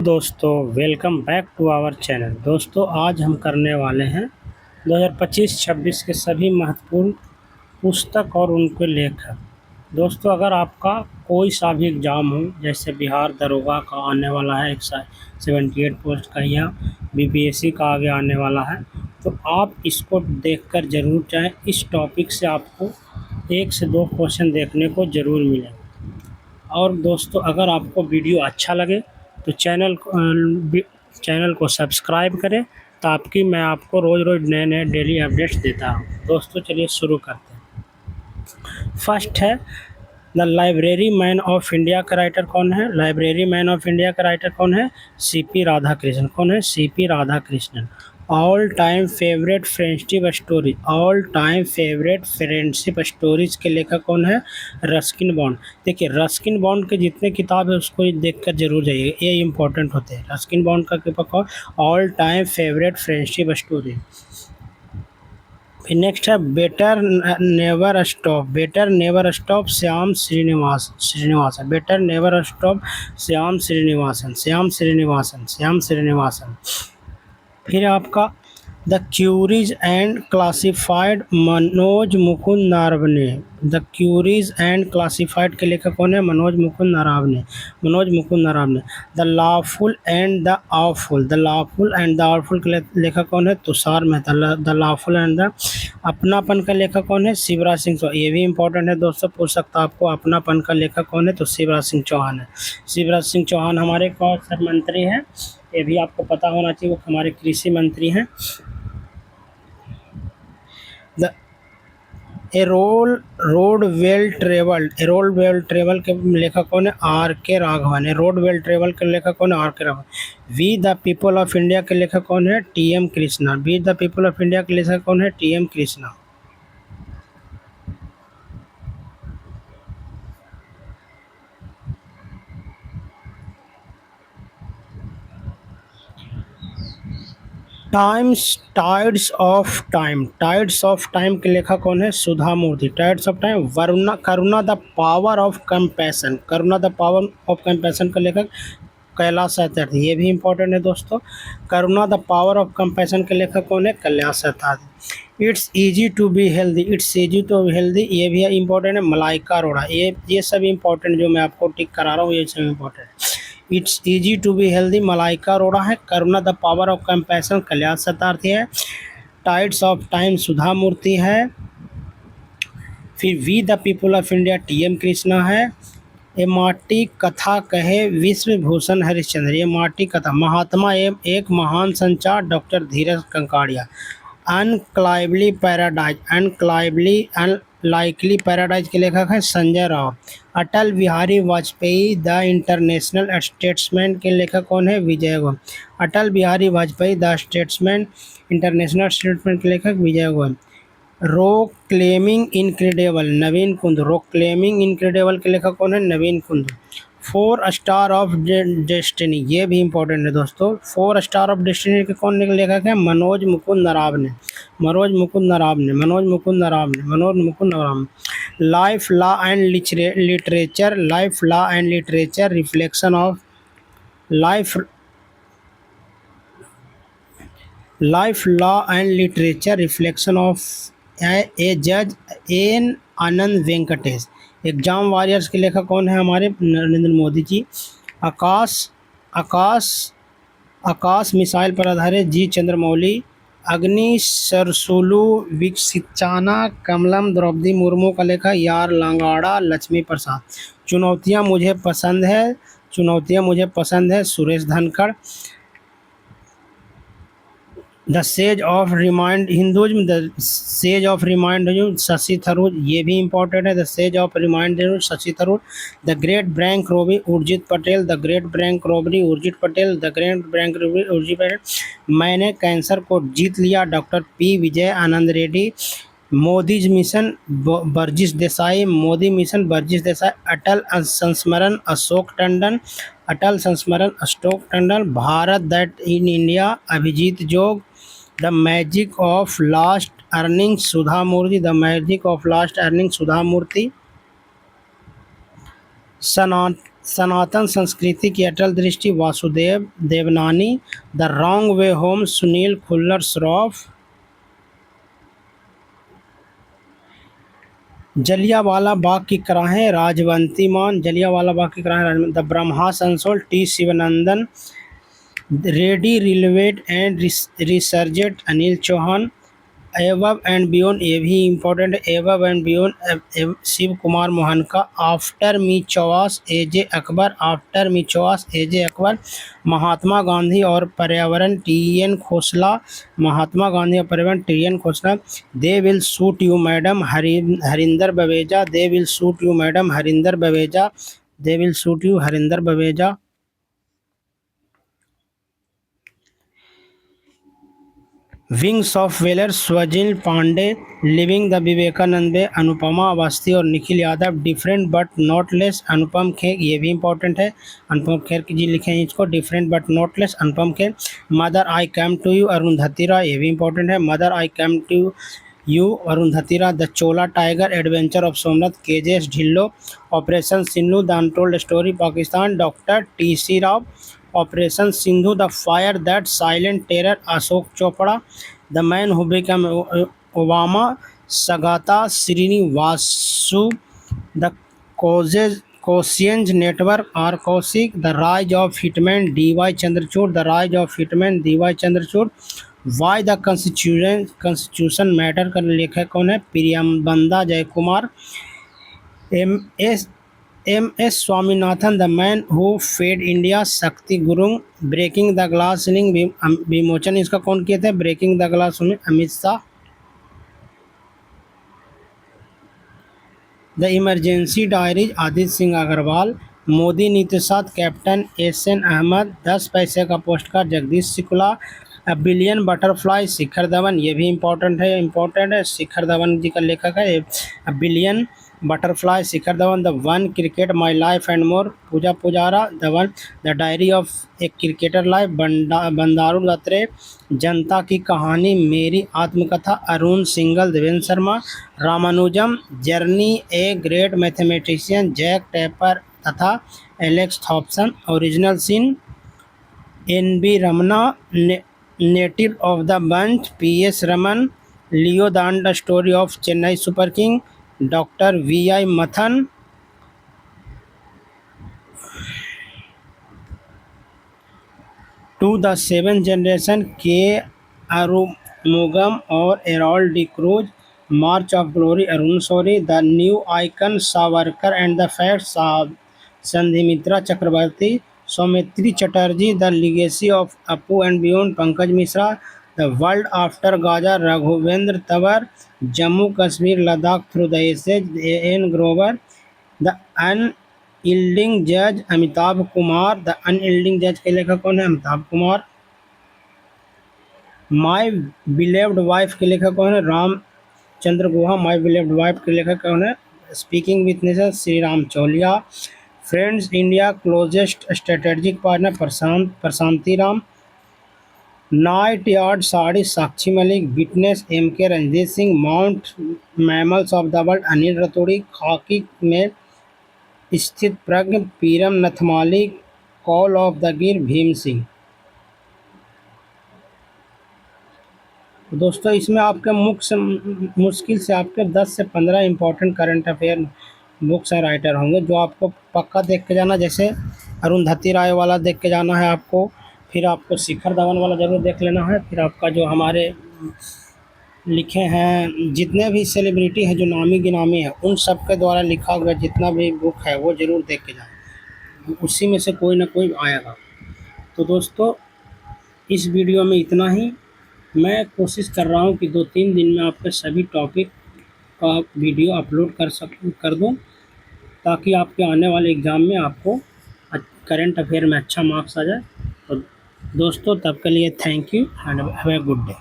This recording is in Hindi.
दोस्तों welcome back to our channel. दोस्तों आज हम करने वाले हैं 2025-26 के सभी महत्वपूर्ण पुस्तक और उनके लेखक। दोस्तों अगर आपका कोई सा भी एग्ज़ाम हो, जैसे बिहार दरोगा का आने वाला है 178 पोस्ट का, या बीपीएससी का आगे आने वाला है, तो आप इसको देखकर ज़रूर जाएं। इस टॉपिक से आपको 1 से 2 क्वेश्चन देखने को ज़रूर मिलेंगे। और दोस्तों अगर आपको वीडियो अच्छा लगे तो चैनल को सब्सक्राइब करें, ताकि मैं आपको रोज़ रोज़ नए नए डेली अपडेट्स देता हूँ। दोस्तों चलिए शुरू करते हैं। फर्स्ट है the library man of India का राइटर कौन है? लाइब्रेरी मैन ऑफ इंडिया का राइटर कौन है? सीपी राधाकृष्णन। कौन है? CP Radhakrishnan. All time favourite friendship story, all time favourite friendship stories के लेखक कौन है? Ruskin bond. देखिए रस्किन बॉन्ड के जितने किताब है उसको देखकर जरूर जाइए, ये इंपॉर्टेंट होते हैं। रस्किन बॉन्ड का किताब all time favourite friendship story. फिर नेक्स्ट है better never stop, better never stop Shyam Srinivasan, better never stop Shyam Srinivasan, Shyam Srinivasan, Shyam Srinivasan. फिर आपका the curious and classified Manoj Mukund Naravane, the curious and classified के लेखक कौन है? Manoj Mukund Naravane, Manoj Mukund Naravane. The lawful and the awful, the lawful and the awful के लेखक कौन है? Tushar Mehta. The lawful and the अपनापन का लेखक कौन है? शिवराज सिंह चौहान। ये भी इंपॉर्टेंट है दोस्तों, पूछ सकता आपको अपनापन का लेखक कौन है? तो शिवराज सिंह चौहान है। शिवराज सिंह चौहान हमारे कौन से मंत्री हैं? ये भी आपको पता होना चाहिए, वो हमारे कृषि मंत्री हैं। The road well travelled, a road well travel के लेखक कौन है? R K Raghavan. A road well travel के लेखक कौन है? R K Raghavan. We the people of India के लेखक कौन है? T M Krishna. We the people of India के लेखक कौन है? T M Krishna. Tides of time, tides of time के लेखक कौन है? Sudha Murthy. Tides of time. Varuna Karuna the power of compassion, Karuna the power of compassion का लेखक कैलाश सत्यार्थी। ये भी इंपॉर्टेंट है दोस्तों। Karuna the power of compassion के लेखक कौन है? Kailash Satyarthi. It's easy to be healthy, it's easy to be healthy, ये भी इंपॉर्टेंट है। मलाइका अरोड़ा। ये सब इंपॉर्टेंट जो मैं आपको टिक करा रहा हूँ, ये सब इंपॉर्टेंट है। It's easy to be healthy Malaika Arora है। Karuna the power of compassion Kailash Satyarthi है। Tides of time Sudha Murthy है। फिर we the people of India T M Krishna है। ये माटी कथा कहे विश्व भूषण हरिश्चंद्र, ये माटी कथा। महात्मा एवं एक महान संचार doctor Dheeraj Kankadia. Unlikely paradise, unlikely unlikely paradise के लेखक है Sanjay Rao. Atal Bihari Vajpayee the international statesman के लेखक कौन है? Vijay Goyal. Atal Bihari Vajpayee the statesman international statesman के लेखक विजय गोयल। रोक क्लेमिंग इनक्रेडिबल नवीन कुंद, रोक क्लेमिंग इनक्रेडिबल के लेखक कौन है? नवीन कुंद। 4 स्टार ऑफ डेस्टिनी, ये भी इंपॉर्टेंट है दोस्तों। 4 स्टार ऑफ डेस्टिनी के कौन लेखक है? Manoj Mukund Naravane, Manoj Mukund Naravane, Manoj Mukund Naravane, Manoj Mukund Naravane. Life law and literature, life law and literature reflection of life, life law and literature reflection of a जज N Anand Venkatesh. Exam warriors के लेखक कौन है? हमारे नरेंद्र मोदी जी। आकाश आकाश आकाश मिसाइल पर आधारित जी चंद्रमौली। अग्नि सरसुलू विकसिचाना कमलम द्रौपदी मुर्मू का लेखक यार लांगाड़ा लक्ष्मी प्रसाद। चुनौतियाँ मुझे पसंद है, चुनौतियाँ मुझे पसंद है Suresh Dhankhar. The sage of remind Hinduism, the sage of remind Shashi Tharoor, ये भी इंपॉर्टेंट है। The sage of remind Shashi Tharoor. The great bank robbery Urjit Patel, the great bank robbery Urjit Patel, the great bank robbery Urjit Patel. मैंने कैंसर को जीत लिया doctor P Vijay Anand Reddy. Modi's mission Burjis Desai, Modi mission Burjis Desai. Atal संस्मरण अशोक टंडन, अटल संस्मरण Ashok Tandon. Bharat that in India Abhijit Jog. The magic of last earning Sudha Murthy, the magic of last earning Sudha Murthy. सनातन संस्कृति की अटल दृष्टि Vasudev Devnani. The wrong way home Sunil Khullar Shroff. Jallianwala Bagh की कराहें राजवंती मान। जलियांवाला बाग की कराहें the Brahmos unsold T Sivanandan. Ready relevant and resurgent Anil Chauhan. Above and beyond ये भी इम्पोर्टेंट है। Above and beyond Shiv Kumar Mohan का। After me chaos AJ Akbar. After me chaos AJ Akbar. Mahatma Gandhi और पर्यावरण टी.एन. खोसला। महात्मा गांधी और पर्यावरण टी.एन. Khosla. They will suit you madam Harinder Baweja. They will suit you madam Harinder Baweja. They will suit you Harinder Baweja. Wings of valour Swajil Pande. Living the Vivekananda way Anupama Awasthi और Nikhil Yadav. Different but not less Anupam Kher ये भी इंपॉर्टेंट है। अनुपम खेर जी लिखे हैं इसको। Different but not less Anupam Kher. Mother I come to you Arundhati Roy ये भी इंपॉर्टेंट है। Mother I come to you Arundhati Roy. The Chola tiger adventure of Somnath KJS Dhillon. Operation Sindhu the untold story Pakistan doctor टी.सी. Rao. Operation Sindhu the fire that silent terror Ashok Chopra. The man who become Obama Sagata Srinivasu. The cautious network R Kaushik. The rise of hitman डी.वाई. Chandrachud. The rise of hitman डी.वाई. Chandrachud. Why the constitution matter का लेखक कौन है? प्रियंबदा जयकुमार। एम.एस. Swaminathan the man who fed India Shakti Gurung. Breaking the glass ceiling विमोचन इसका कौन किए थे? Breaking the glass ceiling Amit Shah. The emergency diaries Aditya Singh Agarwal. Modi नीति साथ कैप्टन एस.एन. अहमद। 10 पैसे का postcard Jagdish Shukla. A billion butterfly Shikhar Dhawan ये भी इम्पोर्टेंट है। शिखर धवन जी का लेखक है। A billion butterfly Shikhar Dhawan. The one cricket my life and more Puja Pujara. The diary of a cricketer life Bandaru Datre. जनता की कहानी मेरी आत्मकथा Arun Singhal Devendra Sharma. Ramanujan journey a great mathematician Jack Tepper तथा एलेक्स थॉम्पसन। ओरिजिनल सीन एन.बी. Ramana. Native of the bunch पी.एस. Raman. Leo the story of Chennai super king doctor वी.आई. Mathan. To the seven generation के अरुमुगम और Errold D Cruz. March of glory Arun Shourie. The new icon Savarkar and the facts Sandhimitra Chakraborty. Soumitri Chatterjee the legacy of Apu and beyond Pankaj Mishra. The world after Gaza Raghuvendra Tanwar. Jammu Kashmir Ladakh through the ages ए.एन. ग्रोवर। द अनयील्डिंग जज अमिताभ कुमार। द अनयील्डिंग जज के लेखक कौन है? अमिताभ कुमार। माई बिलेव्ड वाइफ के लेखक कौन है? रामचंद्र गुहा। माई बिलेव्ड वाइफ के लेखक कौन है? Speaking witnesses Shri Ram Chaulia. Friends India closest strategic partner Prashanthi Ram. Night yard साड़ी Sakshi Malik. Witness M K. Ranjit Singh. Mount mammals of the world Anil Raturi. खाकी में स्थित प्रज्ञ पीरम नथमाली। Call of the Gir Bhim Singh. दोस्तों इसमें आपके मुश्किल से आपके 10 से 15 important current affair books and writer होंगे जो आपको पक्का देख के जाना। जैसे अरुंधति राय वाला देख के जाना है आपको। फिर आपको शिखर धवन वाला ज़रूर देख लेना है। फिर आपका जो हमारे लिखे हैं जितने भी सेलिब्रिटी हैं जो नामी गिनामी है उन सब के द्वारा लिखा हुआ जितना भी बुक है वो ज़रूर देख के जाना। उसी में से कोई ना कोई आएगा। तो दोस्तों इस वीडियो में इतना ही। मैं कोशिश कर रहा हूँ कि 2-3 दिन में आपके सभी टॉपिक का वीडियो अपलोड कर दूँ ताकि आपके आने वाले एग्ज़ाम में आपको करंट अफेयर में अच्छा मार्क्स आ जाए। तो दोस्तों तब के लिए thank you and have a good day.